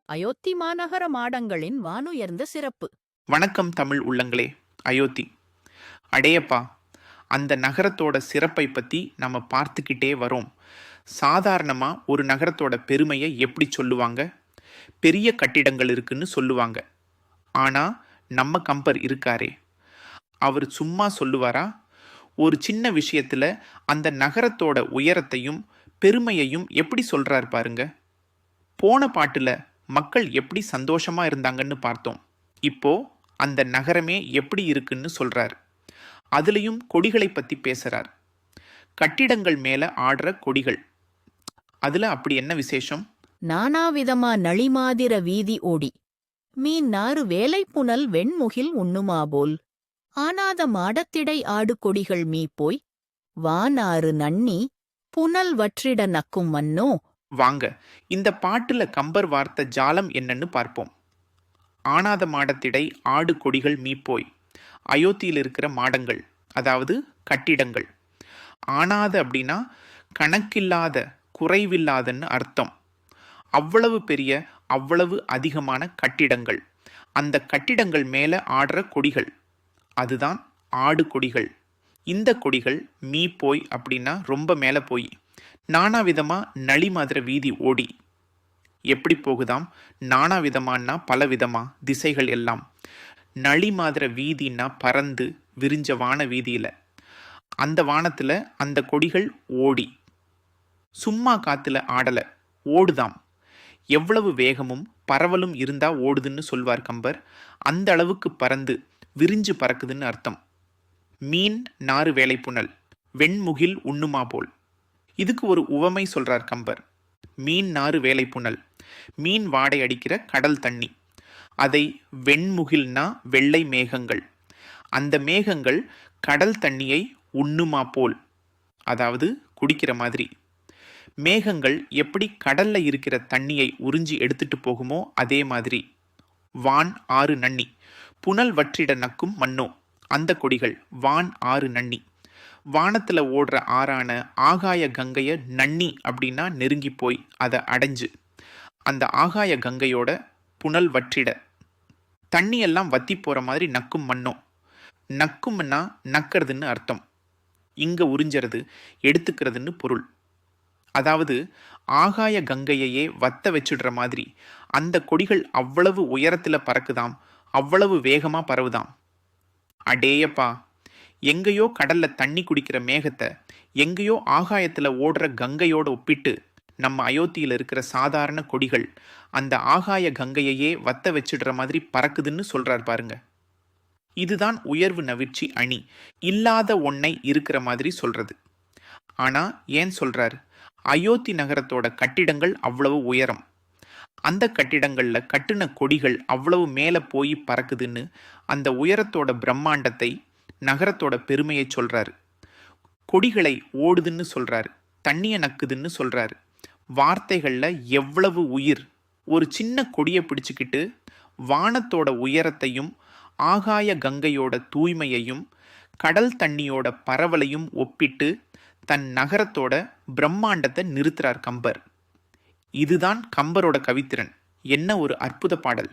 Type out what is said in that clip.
அயோத்தி மாநகர மாடங்களின் வானுயர்ந்த சிறப்பு. வணக்கம் தமிழ் உள்ளங்களே. அயோத்தி அடேயப்பா, அந்த நகரத்தோட சிறப்பை பற்றி நம்ம பார்த்துக்கிட்டே வரோம். சாதாரணமாக ஒரு நகரத்தோட பெருமையை எப்படி சொல்லுவாங்க? பெரிய கட்டிடங்கள் இருக்குன்னு சொல்லுவாங்க. ஆனால் நம்ம கம்பர் இருக்காரே, அவர் சும்மா சொல்லுவாரா? ஒரு சின்ன விஷயத்தில் அந்த நகரத்தோட உயரத்தையும் பெருமையையும் எப்படி சொல்கிறார் பாருங்க. போன பாட்டில் மக்கள் எப்படி சந்தோஷமா இருந்தாங்கன்னு பார்த்தோம். இப்போ அந்த நகரமே எப்படி இருக்குன்னு சொல்றார். அதுலேயும் கொடிகளை பற்றி பேசுறார். கட்டிடங்கள் மேலே ஆடுற கொடிகள், அதில் அப்படி என்ன விசேஷம்? நானாவிதமா நளிமாதிர வீதி ஓடி மீன் நாறு வேலை புனல் வெண்முகில் உண்ணுமாபோல் ஆனாத மாடத்திடை ஆடு கொடிகள் மீப்போய் வானாறு நன்னி புனல் வற்றிட நக்கும் மன்னோ. வாங்க, இந்த பாட்டுல கம்பர் வார்த்த ஜாலம் என்னன்னு பார்ப்போம். ஆனாத மாடத்திடை ஆடு கொடிகள் மீப்போய். அயோத்தியில் இருக்கிற மாடங்கள், அதாவது கட்டிடங்கள். ஆனாத அப்படின்னா கணக்கில்லாத, குறைவில்லாதன்னு அர்த்தம். அவ்வளவு பெரிய, அவ்வளவு அதிகமான கட்டிடங்கள். அந்த கட்டிடங்கள் மேலே ஆடுற கொடிகள், அதுதான் ஆடு கொடிகள். இந்த கொடிகள் மீப்போய் அப்படின்னா ரொம்ப மேலே போய். நானா விதமா நளிமாதிர வீதி ஓடி. எப்படி போகுதாம்? நானா விதமானா பல விதமா, திசைகள் எல்லாம். நளிமாதிர வீதின்னா பறந்து விரிஞ்ச வான வீதியில். அந்த வானத்தில் அந்த கொடிகள் ஓடி. சும்மா காத்துல ஆடலை, ஓடுதாம். எவ்வளவு வேகமும் பரவலும் இருந்தா ஓடுதுன்னு சொல்வார் கம்பர். அந்த அளவுக்கு பறந்து விரிஞ்சு பறக்குதுன்னு அர்த்தம். மீன் நாறு வேலைப்புணல் வெண்முகில் உண்ணுமா போல். இதுக்கு ஒரு உவமை சொல்றார் கம்பர். மீன் நாறு வேலைப்புணல், மீன் வாடை அடிக்கிற கடல் தண்ணி. அதை வெண்முகில்னா வெள்ளை மேகங்கள். அந்த மேகங்கள் கடல் தண்ணியை உண்ணுமா போல், அதாவது குடிக்கிற மாதிரி. மேகங்கள் எப்படி கடல்ல இருக்கிற தண்ணியை உறிஞ்சி எடுத்துட்டு போகுமோ அதே மாதிரி. வான் ஆறு நன்னி புனல் வற்றிட நக்கும் மன்னோ. அந்த கொடிகள் வான் ஆறு நன்னி, வானத்தில் ஓடுற ஆறான ஆகாய கங்கையை நன்னி அப்படின்னா நெருங்கி போய் அதை அடைஞ்சு, அந்த ஆகாய கங்கையோட புனல் வற்றிட, தண்ணியெல்லாம் வத்தி போகிற மாதிரி நக்கும் மன்னோ. நக்கும்னா நக்கிறதுன்னு அர்த்தம். இங்கே உறிஞ்சறது, எடுத்துக்கிறதுன்னு பொருள். அதாவது ஆகாய கங்கையையே வத்த வச்சிடுற மாதிரி அந்த கொடிகள் அவ்வளவு உயரத்தில் பறக்குதாம், அவ்வளவு வேகமாக பரவுதாம். அடேயப்பா, எங்கேயோ கடல்ல தண்ணி குடிக்கிற மேகத்தை எங்கேயோ ஆகாயத்தில் ஓடுற கங்கையோட ஒப்பிட்டு நம்ம அயோத்தியில் இருக்கிற சாதாரண கொடிகள் அந்த ஆகாய கங்கையையே வத்த வச்சிடுற மாதிரி பறக்குதுன்னு சொல்றார் பாருங்க. இதுதான் உயர்வு நவிர்ச்சி அணி, இல்லாத ஒன்னை இருக்கிற மாதிரி சொல்றது. ஆனா ஏன் சொல்றார்? அயோத்தி நகரத்தோட கட்டிடங்கள் அவ்வளவு உயரம். அந்த கட்டிடங்கள்ல கட்டுன கொடிகள் அவ்வளவு மேலே போய் பறக்குதுன்னு அந்த உயரத்தோட பிரம்மாண்டத்தை, நகரத்தோட பெருமையை சொல்றாரு. கொடிகளை ஓடுதுன்னு சொல்றாரு, தண்ணிய நக்குதுன்னு சொல்றாரு. வார்த்தைகள்ல எவ்வளவு உயிர்! ஒரு சின்ன கொடியை பிடிச்சுக்கிட்டு வானத்தோட உயரத்தையும் ஆகாய கங்கையோட தூய்மையையும் கடல் தண்ணியோட பரவலையும் ஒப்பிட்டு தன் நகரத்தோட பிரம்மாண்டத்தை நிறுத்துறார் கம்பர். இதுதான் கம்பரோட கவித்திறன். என்ன ஒரு அற்புத பாடல்!